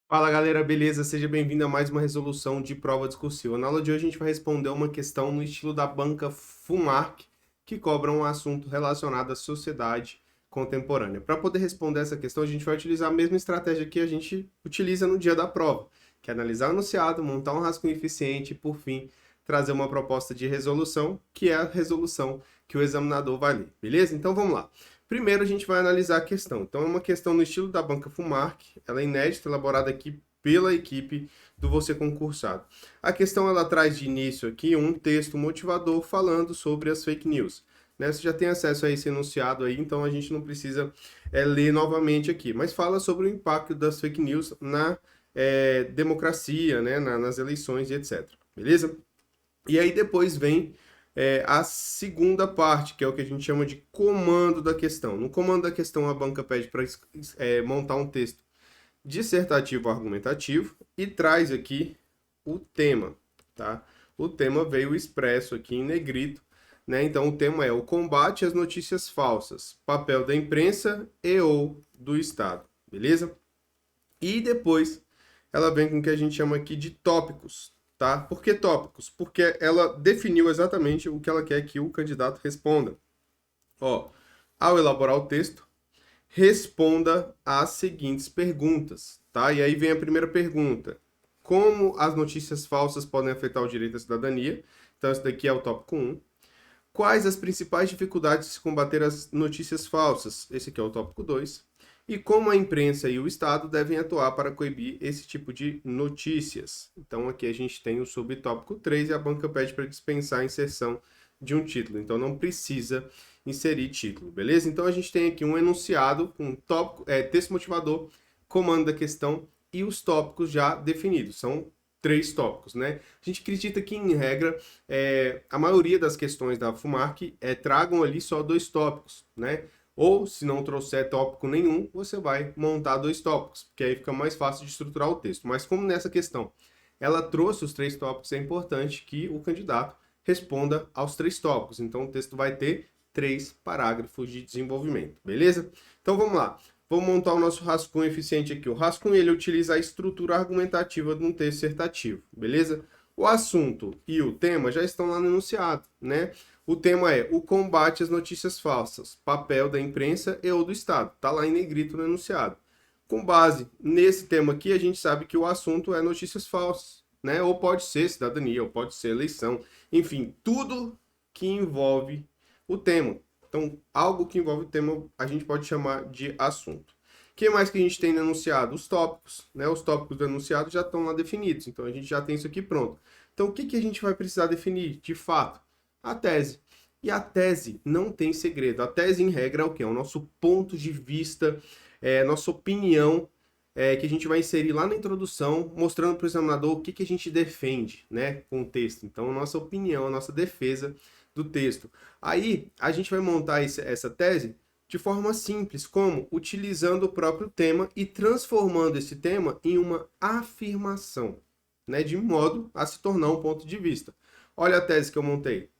Fala galera, beleza? Seja bem-vindo a mais uma resolução de prova discursiva. Na aula de hoje a gente vai responder uma questão no estilo da banca FUMARC, que cobra um assunto relacionado à sociedade contemporânea. Para poder responder essa questão, a gente vai utilizar a mesma estratégia que a gente utiliza no dia da prova, que é analisar o enunciado, montar um rascunho eficiente e, por fim, trazer uma proposta de resolução, que é a resolução que o examinador vai ler. Beleza? Então vamos lá. Primeiro a gente vai analisar a questão. Então é uma questão no estilo da banca FUMARC, ela é inédita, elaborada aqui pela equipe do Você Concursado. A questão ela traz de início aqui um texto motivador falando sobre as fake news. Né? Você já tem acesso a esse enunciado aí, então a gente não precisa ler novamente aqui, mas fala sobre o impacto das fake news na democracia, né? Nas eleições e etc. Beleza? E aí depois vem a segunda parte, que é o que a gente chama de comando da questão. No comando da questão, a banca pede para montar um texto dissertativo argumentativo e traz aqui o tema, tá? O tema veio expresso aqui em negrito, né? Então o tema é o combate às notícias falsas, papel da imprensa e ou do Estado, beleza? E depois ela vem com o que a gente chama aqui de tópicos, tá? Por que tópicos? Porque ela definiu exatamente o que ela quer que o candidato responda. Ó, ao elaborar o texto, responda às seguintes perguntas, tá? E aí vem a primeira pergunta: como as notícias falsas podem afetar o direito à cidadania? Então, esse daqui é o tópico 1. Quais as principais dificuldades de se combater as notícias falsas? Esse aqui é o tópico 2. E como a imprensa e o Estado devem atuar para coibir esse tipo de notícias? Então, aqui a gente tem o subtópico 3 e a banca pede para dispensar a inserção de um título. Então, não precisa inserir título, beleza? Então, a gente tem aqui um enunciado, um tópico, texto motivador, comando da questão e os tópicos já definidos. São 3 tópicos, né? A gente acredita que, em regra, a maioria das questões da FUMARC tragam ali só 2 tópicos, né? Ou, se não trouxer tópico nenhum, você vai montar 2 tópicos, porque aí fica mais fácil de estruturar o texto. Mas como nessa questão ela trouxe os 3 tópicos, é importante que o candidato responda aos 3 tópicos. Então o texto vai ter 3 parágrafos de desenvolvimento, beleza? Então vamos lá. Vamos montar o nosso rascunho eficiente aqui. O rascunho ele utiliza a estrutura argumentativa de um texto dissertativo, beleza? O assunto e o tema já estão lá no enunciado, né? O tema é o combate às notícias falsas, papel da imprensa e ou do Estado. Está lá em negrito no enunciado. Com base nesse tema aqui, a gente sabe que o assunto é notícias falsas, né? Ou pode ser cidadania, ou pode ser eleição, enfim, tudo que envolve o tema. Então, algo que envolve o tema a gente pode chamar de assunto. O que mais que a gente tem no enunciado? Os tópicos, né? Os tópicos do enunciado já estão lá definidos, então a gente já tem isso aqui pronto. Então, o que, que a gente vai precisar definir, de fato? A tese. E a tese não tem segredo. A tese, em regra, é o quê? É o nosso ponto de vista, nossa opinião, que a gente vai inserir lá na introdução, mostrando para o examinador o que, que a gente defende, né, com o texto. Então, a nossa opinião, a nossa defesa do texto. Aí, a gente vai montar essa tese de forma simples, como utilizando o próprio tema e transformando esse tema em uma afirmação, né, de modo a se tornar um ponto de vista. Olha a tese que eu montei.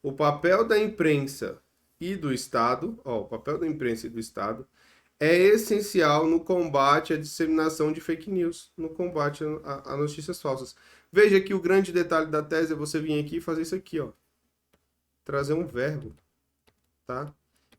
O papel da imprensa e do Estado, ó, o papel da imprensa e do Estado é essencial no combate à disseminação de fake news, no combate a notícias falsas. Veja que o grande detalhe da tese é você vir aqui e fazer isso aqui, ó, trazer um verbo, tá?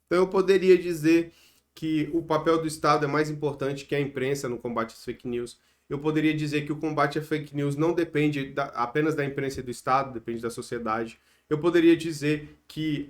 Então eu poderia dizer que o papel do Estado é mais importante que a imprensa no combate às fake news. Eu poderia dizer que o combate à fake news não depende apenas da imprensa e do Estado, depende da sociedade. Eu poderia dizer que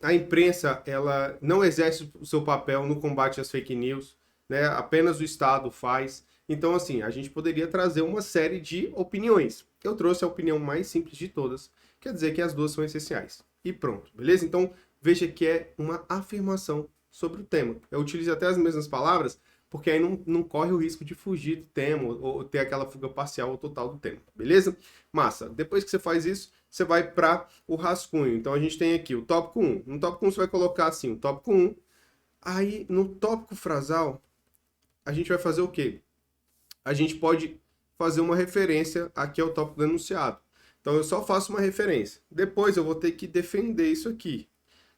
a imprensa ela não exerce o seu papel no combate às fake news, né? Apenas o Estado faz. Então, assim, a gente poderia trazer uma série de opiniões. Eu trouxe a opinião mais simples de todas, quer dizer que as duas são essenciais. E pronto, beleza? Então, veja que é uma afirmação sobre o tema. Eu utilizo até as mesmas palavras, porque aí não corre o risco de fugir do tema ou ter aquela fuga parcial ou total do tema, beleza? Massa. Depois que você faz isso, você vai para o rascunho. Então a gente tem aqui o tópico 1. No tópico 1 você vai colocar assim, o tópico 1. Aí no tópico frasal, a gente vai fazer o quê? A gente pode fazer uma referência aqui ao tópico do enunciado. Então eu só faço uma referência. Depois eu vou ter que defender isso aqui,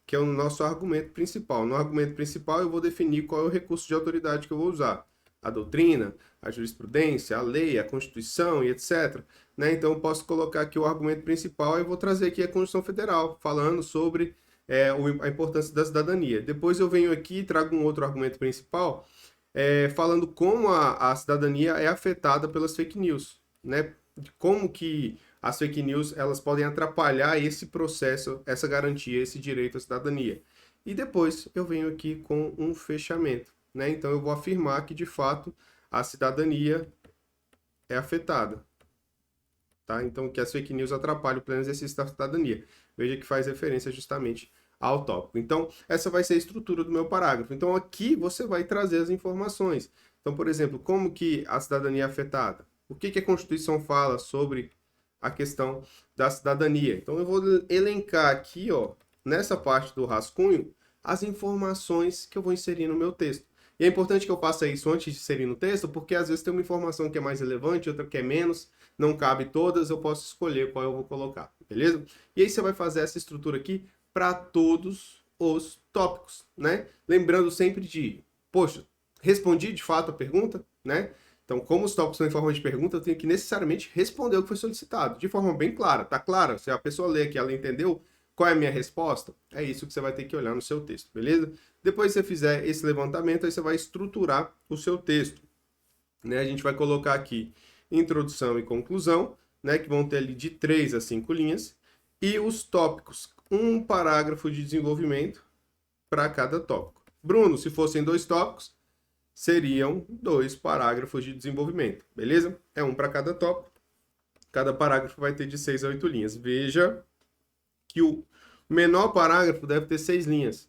que é o nosso argumento principal. No argumento principal eu vou definir qual é o recurso de autoridade que eu vou usar. a doutrina, a jurisprudência, a lei, a Constituição e etc. Né? Então, eu posso colocar aqui o argumento principal e vou trazer aqui a Constituição Federal, falando sobre a importância da cidadania. Depois eu venho aqui e trago um outro argumento principal, falando como a cidadania é afetada pelas fake news, né? Como que as fake news elas podem atrapalhar esse processo, essa garantia, esse direito à cidadania. E depois eu venho aqui com um fechamento, né? Então eu vou afirmar que de fato a cidadania é afetada, tá? Então que as fake news atrapalham o pleno exercício da cidadania. Veja que faz referência justamente ao tópico. Então, essa vai ser a estrutura do meu parágrafo. Então, aqui você vai trazer as informações. Então, por exemplo, como que a cidadania é afetada? O que a Constituição fala sobre a questão da cidadania? Então, eu vou elencar aqui, ó, nessa parte do rascunho, as informações que eu vou inserir no meu texto. E é importante que eu faça isso antes de inserir no texto, porque às vezes tem uma informação que é mais relevante, outra que é menos, não cabe todas, eu posso escolher qual eu vou colocar, beleza? E aí você vai fazer essa estrutura aqui para todos os tópicos, né? Lembrando sempre de, poxa, respondi de fato a pergunta, né? Então, como os tópicos são em forma de pergunta, eu tenho que necessariamente responder o que foi solicitado, de forma bem clara, tá claro? Se a pessoa ler aqui, ela entendeu qual é a minha resposta, é isso que você vai ter que olhar no seu texto, beleza? Depois que você fizer esse levantamento, aí você vai estruturar o seu texto, né? A gente vai colocar aqui introdução e conclusão, né? Que vão ter ali de 3 a 5 linhas, e os tópicos, um parágrafo de desenvolvimento para cada tópico. Bruno, se fossem 2 tópicos, seriam 2 parágrafos de desenvolvimento, beleza? É um para cada tópico. Cada parágrafo vai ter de 6 a 8 linhas. Veja que o menor parágrafo deve ter 6 linhas,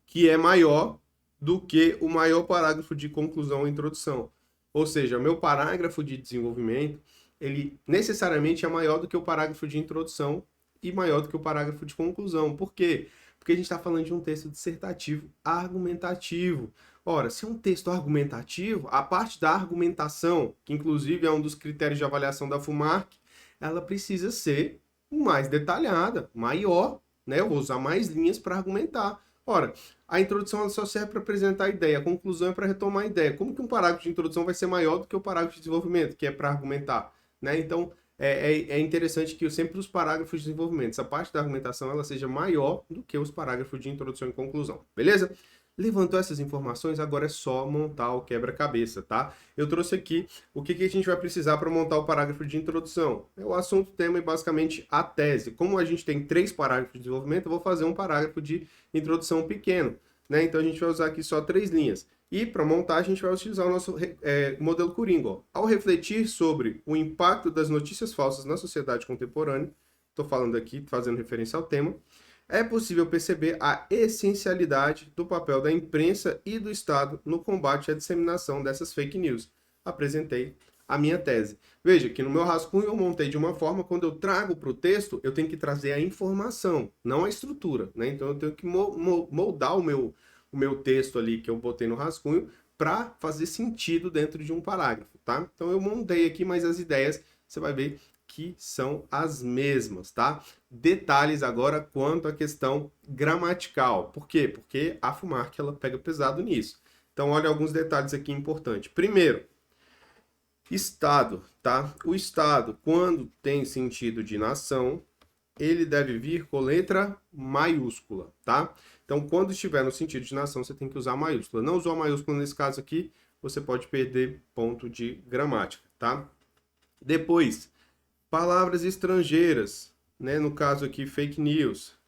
que é maior do que o maior parágrafo de conclusão ou introdução. Ou seja, o meu parágrafo de desenvolvimento, ele necessariamente é maior do que o parágrafo de introdução e maior do que o parágrafo de conclusão. Por quê? Porque a gente está falando de um texto dissertativo argumentativo. Ora, se é um texto argumentativo, a parte da argumentação, que inclusive é um dos critérios de avaliação da FUMARC, ela precisa ser mais detalhada, maior, né? Eu vou usar mais linhas para argumentar. Ora, a introdução ela só serve para apresentar a ideia, a conclusão é para retomar a ideia. Como que um parágrafo de introdução vai ser maior do que o parágrafo de desenvolvimento, que é para argumentar, né? Então, é interessante que sempre os parágrafos de desenvolvimento, essa parte da argumentação, ela seja maior do que os parágrafos de introdução e conclusão, beleza? Levantou essas informações, agora é só montar o quebra-cabeça, tá? Eu trouxe aqui o que a gente vai precisar para montar o parágrafo de introdução. É o assunto, tema e basicamente a tese. Como a gente tem 3 parágrafos de desenvolvimento, eu vou fazer um parágrafo de introdução pequeno, né? Então a gente vai usar aqui só 3 linhas. E para montar, a gente vai utilizar o nosso modelo Coringa. Ó. Ao refletir sobre o impacto das notícias falsas na sociedade contemporânea, estou falando aqui, fazendo referência ao tema, é possível perceber a essencialidade do papel da imprensa e do Estado no combate à disseminação dessas fake news. Apresentei a minha tese. Veja que no meu rascunho eu montei de uma forma, quando eu trago para o texto, eu tenho que trazer a informação, não a estrutura, né? Então eu tenho que moldar o meu texto ali que eu botei no rascunho para fazer sentido dentro de um parágrafo, tá? Então eu montei aqui, mas as ideias você vai ver que são as mesmas, tá? Detalhes agora quanto à questão gramatical. Por quê? Porque a FUMARC ela pega pesado nisso. Então, olha alguns detalhes aqui importantes. Primeiro, Estado, tá? O Estado, quando tem sentido de nação, ele deve vir com letra maiúscula, tá? Então, quando estiver no sentido de nação, você tem que usar maiúscula. Não usou a maiúscula nesse caso aqui, você pode perder ponto de gramática, tá? Depois, palavras estrangeiras, né? No caso aqui, fake news.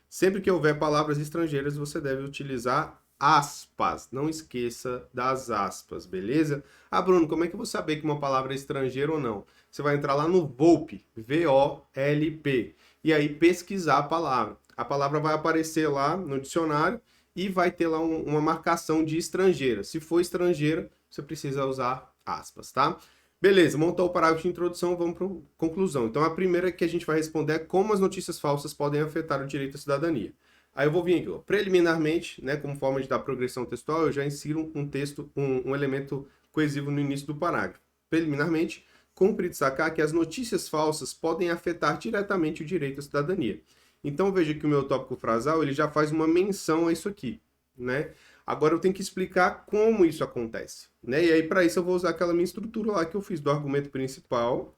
Sempre que houver palavras estrangeiras, você deve utilizar aspas. Não esqueça das aspas, beleza? Ah, Bruno, como é que eu vou saber que uma palavra é estrangeira ou não? Você vai entrar lá no VOLP, V-O-L-P, e aí pesquisar a palavra. A palavra vai aparecer lá no dicionário e vai ter lá uma marcação de estrangeira. Se for estrangeira, você precisa usar aspas, tá? Beleza, montou o parágrafo de introdução, vamos para a conclusão. Então, a primeira que a gente vai responder é como as notícias falsas podem afetar o direito à cidadania. Aí eu vou vir aqui, ó. Preliminarmente, né, como forma de dar progressão textual, eu já insiro um texto, um elemento coesivo no início do parágrafo. Preliminarmente, cumpre destacar que as notícias falsas podem afetar diretamente o direito à cidadania. Então, veja que o meu tópico frasal ele já faz uma menção a isso aqui, né? Agora eu tenho que explicar como isso acontece, né? E aí, para isso, eu vou usar aquela minha estrutura lá que eu fiz do argumento principal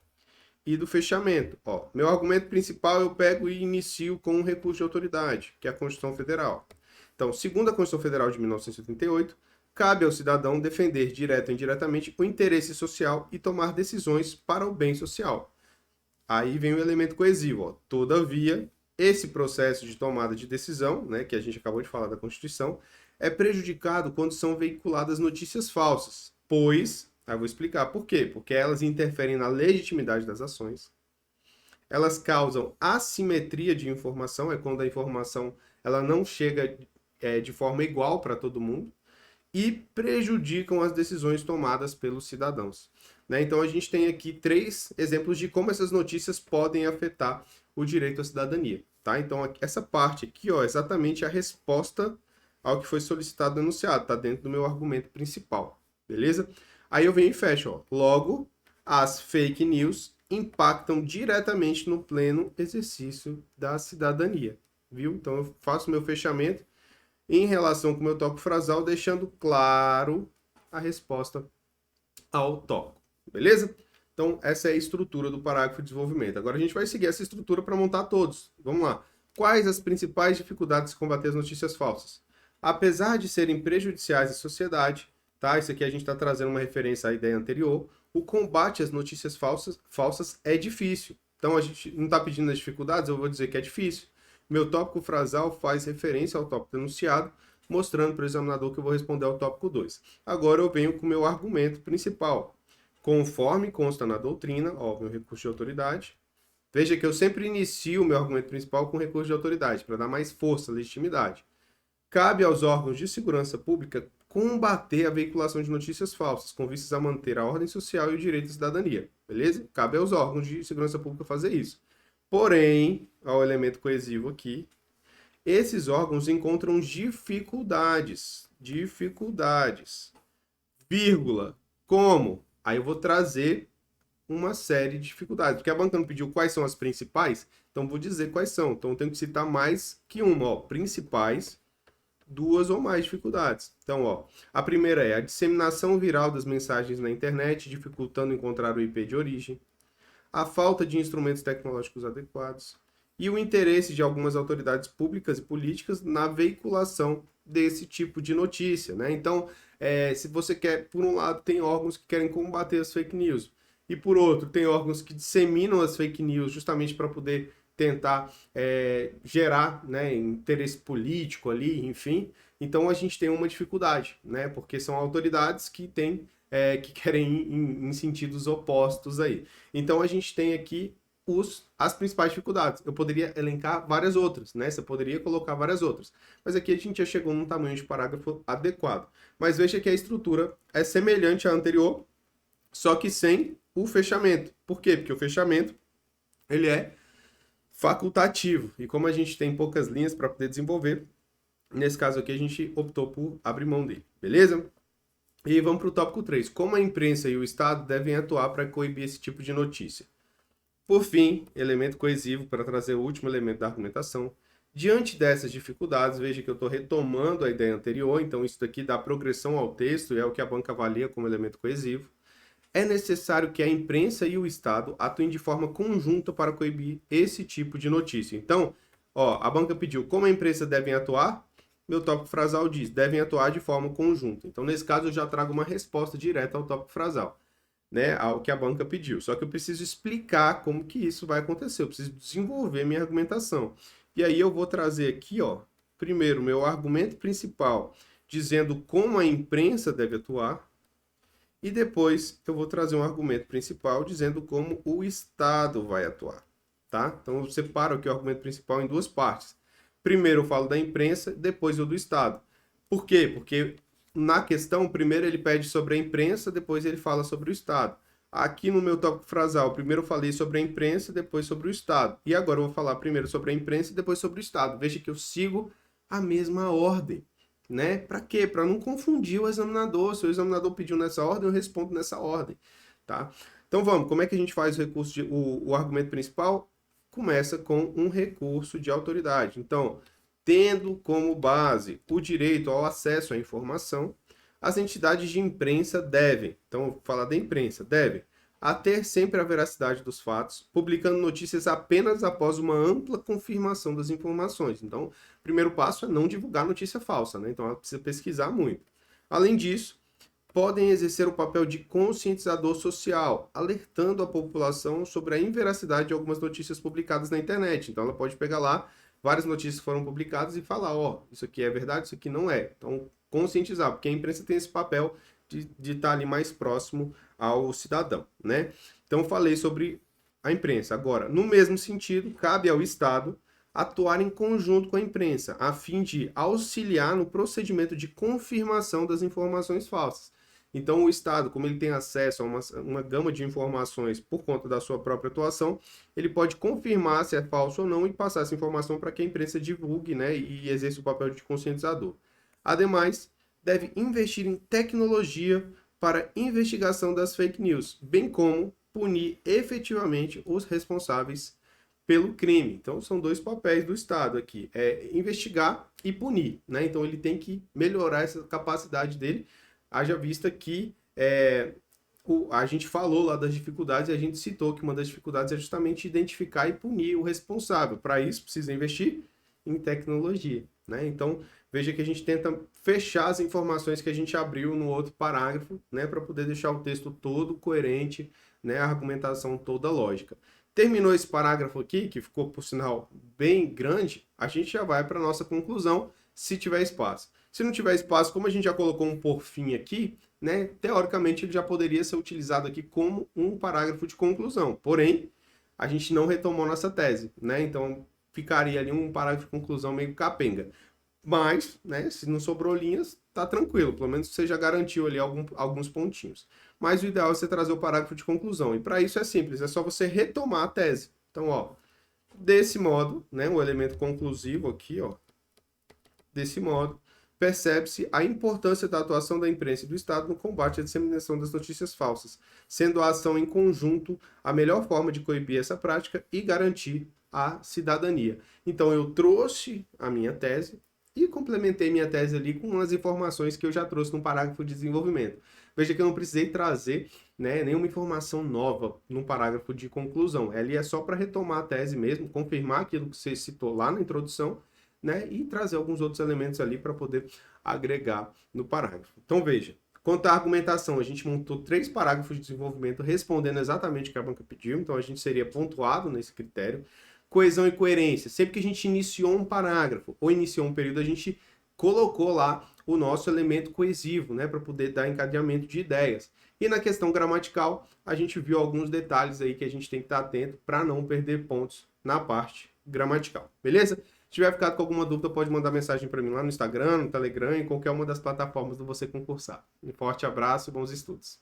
e do fechamento. Ó, meu argumento principal eu pego e inicio com um recurso de autoridade, que é a Constituição Federal. Então, segundo a Constituição Federal de 1988, cabe ao cidadão defender direto ou indiretamente o interesse social e tomar decisões para o bem social. Aí vem o elemento coesivo. Ó. Todavia, esse processo de tomada de decisão, né, que a gente acabou de falar da Constituição, é prejudicado quando são veiculadas notícias falsas, pois, eu vou explicar por quê, porque elas interferem na legitimidade das ações, elas causam assimetria de informação, é quando a informação ela não chega de forma igual para todo mundo, e prejudicam as decisões tomadas pelos cidadãos. Né? Então a gente tem aqui 3 exemplos de como essas notícias podem afetar o direito à cidadania. Tá? Então essa parte aqui ó, é exatamente a resposta ao que foi solicitado no enunciado, está dentro do meu argumento principal. Beleza? Aí eu venho e fecho. Ó. Logo, as fake news impactam diretamente no pleno exercício da cidadania. Viu? Então eu faço meu fechamento em relação com o meu tópico frasal, deixando claro a resposta ao tópico. Beleza? Então, essa é a estrutura do parágrafo de desenvolvimento. Agora a gente vai seguir essa estrutura para montar todos. Vamos lá. Quais as principais dificuldades de combater as notícias falsas? Apesar de serem prejudiciais à sociedade, tá? Isso aqui a gente está trazendo uma referência à ideia anterior. O combate às notícias falsas é difícil. Então, a gente não está pedindo as dificuldades, eu vou dizer que é difícil. Meu tópico frasal faz referência ao tópico enunciado, mostrando para o examinador que eu vou responder ao tópico 2. Agora eu venho com o meu argumento principal. Conforme consta na doutrina, ó, meu recurso de autoridade. Veja que eu sempre inicio o meu argumento principal com recurso de autoridade, para dar mais força, legitimidade. Cabe aos órgãos de segurança pública combater a veiculação de notícias falsas, com vistas a manter a ordem social e o direito de cidadania. Beleza? Cabe aos órgãos de segurança pública fazer isso. Porém, ao elemento coesivo aqui, esses órgãos encontram dificuldades, vírgula, como? Aí eu vou trazer uma série de dificuldades, porque a banca não pediu quais são as principais, então vou dizer quais são. Então eu tenho que citar mais que uma, ó, principais, 2 ou mais dificuldades. Então, ó, a primeira é a disseminação viral das mensagens na internet, dificultando encontrar o IP de origem, a falta de instrumentos tecnológicos adequados e o interesse de algumas autoridades públicas e políticas na veiculação desse tipo de notícia, né? Então, se você quer, por um lado, tem órgãos que querem combater as fake news, e por outro, tem órgãos que disseminam as fake news justamente para poder tentar gerar, né, interesse político ali, enfim. Então, a gente tem uma dificuldade, né? Porque são autoridades que têm que querem ir em sentidos opostos aí. Então a gente tem aqui as principais dificuldades. Eu poderia elencar várias outras, né? Você poderia colocar várias outras. Mas aqui a gente já chegou num tamanho de parágrafo adequado. Mas veja que a estrutura é semelhante à anterior, só que sem o fechamento. Por quê? Porque o fechamento ele é facultativo. E como a gente tem poucas linhas para poder desenvolver, nesse caso aqui a gente optou por abrir mão dele. Beleza? E vamos para o tópico 3. Como a imprensa e o Estado devem atuar para coibir esse tipo de notícia? Por fim, elemento coesivo para trazer o último elemento da argumentação. Diante dessas dificuldades, veja que eu estou retomando a ideia anterior, então isso daqui dá progressão ao texto e é o que a banca avalia como elemento coesivo. É necessário que a imprensa e o Estado atuem de forma conjunta para coibir esse tipo de notícia. Então, ó, a banca pediu como a imprensa deve atuar, meu tópico frasal diz, devem atuar de forma conjunta. Então, nesse caso, eu já trago uma resposta direta ao tópico frasal, né, ao que a banca pediu. Só que eu preciso explicar como que isso vai acontecer, eu preciso desenvolver minha argumentação. E aí eu vou trazer aqui, ó, primeiro, meu argumento principal, dizendo como a imprensa deve atuar, e depois eu vou trazer um argumento principal dizendo como o Estado vai atuar, tá? Então eu separo aqui o argumento principal em 2 partes. Primeiro eu falo da imprensa, depois eu do Estado. Por quê? Porque na questão, primeiro ele pede sobre a imprensa, depois ele fala sobre o Estado. Aqui no meu tópico frasal, primeiro eu falei sobre a imprensa, depois sobre o Estado. E agora eu vou falar primeiro sobre a imprensa e depois sobre o Estado. Veja que eu sigo a mesma ordem, né? Para quê? Para não confundir o examinador. Se o examinador pediu nessa ordem, eu respondo nessa ordem, tá? Então vamos, como é que a gente faz o recurso o argumento principal? Começa com um recurso de autoridade. Então, Tendo como base o direito ao acesso à informação, as entidades de imprensa devem, então vou falar da imprensa, devem ater sempre a veracidade dos fatos, publicando notícias apenas após uma ampla confirmação das informações. Então, o primeiro passo é não divulgar notícia falsa, né? Então, ela precisa pesquisar muito. Além disso, podem exercer o papel de conscientizador social, alertando a população sobre a inveracidade de algumas notícias publicadas na internet. Então, ela pode pegar lá várias notícias que foram publicadas e falar, ó, isso aqui é verdade, isso aqui não é. Então, conscientizar, porque a imprensa tem esse papel de estar ali mais próximo ao cidadão, né? Então, falei sobre a imprensa. Agora, no mesmo sentido, cabe ao Estado atuar em conjunto com a imprensa, a fim de auxiliar no procedimento de confirmação das informações falsas. Então, o Estado, como ele tem acesso a uma gama de informações por conta da sua própria atuação, ele pode confirmar se é falso ou não e passar essa informação para que a imprensa divulgue, né, e exerça o papel de conscientizador. Ademais, deve investir em tecnologia para investigação das fake news, bem como punir efetivamente os responsáveis pelo crime. Então, são dois papéis do Estado aqui, é investigar e punir, né? Então, ele tem que melhorar essa capacidade dele, haja vista que a gente falou lá das dificuldades e a gente citou que uma das dificuldades é justamente identificar e punir o responsável. Para isso, precisa investir em tecnologia, né? Então, veja que a gente tenta fechar as informações que a gente abriu no outro parágrafo, né, para poder deixar o texto todo coerente, né, a argumentação toda lógica. Terminou esse parágrafo aqui, que ficou, por sinal, bem grande, a gente já vai para a nossa conclusão, se tiver espaço. Se não tiver espaço, como a gente já colocou um por fim aqui, né, teoricamente ele já poderia ser utilizado aqui como um parágrafo de conclusão. Porém, a gente não retomou nossa tese, né? Então, ficaria ali um parágrafo de conclusão meio capenga. Mas, né, se não sobrou linhas, tá tranquilo. Pelo menos você já garantiu ali alguns pontinhos. Mas o ideal é você trazer o parágrafo de conclusão. E para isso é simples, é só você retomar a tese. Então, ó, desse modo, né, o elemento conclusivo aqui, ó, desse modo, percebe-se a importância da atuação da imprensa e do Estado no combate à disseminação das notícias falsas, sendo a ação em conjunto a melhor forma de coibir essa prática e garantir a cidadania. Então, eu trouxe a minha tese e complementei minha tese ali com umas informações que eu já trouxe no parágrafo de desenvolvimento. Veja que eu não precisei trazer, né, nenhuma informação nova no parágrafo de conclusão. Ali é só para retomar a tese mesmo, confirmar aquilo que você citou lá na introdução, né, e trazer alguns outros elementos ali para poder agregar no parágrafo. Então, veja, quanto à argumentação, a gente montou 3 parágrafos de desenvolvimento respondendo exatamente o que a banca pediu, então a gente seria pontuado nesse critério. Coesão e coerência, sempre que a gente iniciou um parágrafo ou iniciou um período, a gente colocou lá o nosso elemento coesivo, né, para poder dar encadeamento de ideias. E na questão gramatical, a gente viu alguns detalhes aí que a gente tem que estar atento para não perder pontos na parte gramatical, beleza? Se tiver ficado com alguma dúvida, pode mandar mensagem para mim lá no Instagram, no Telegram, em qualquer uma das plataformas do Você Concursar. Um forte abraço e bons estudos.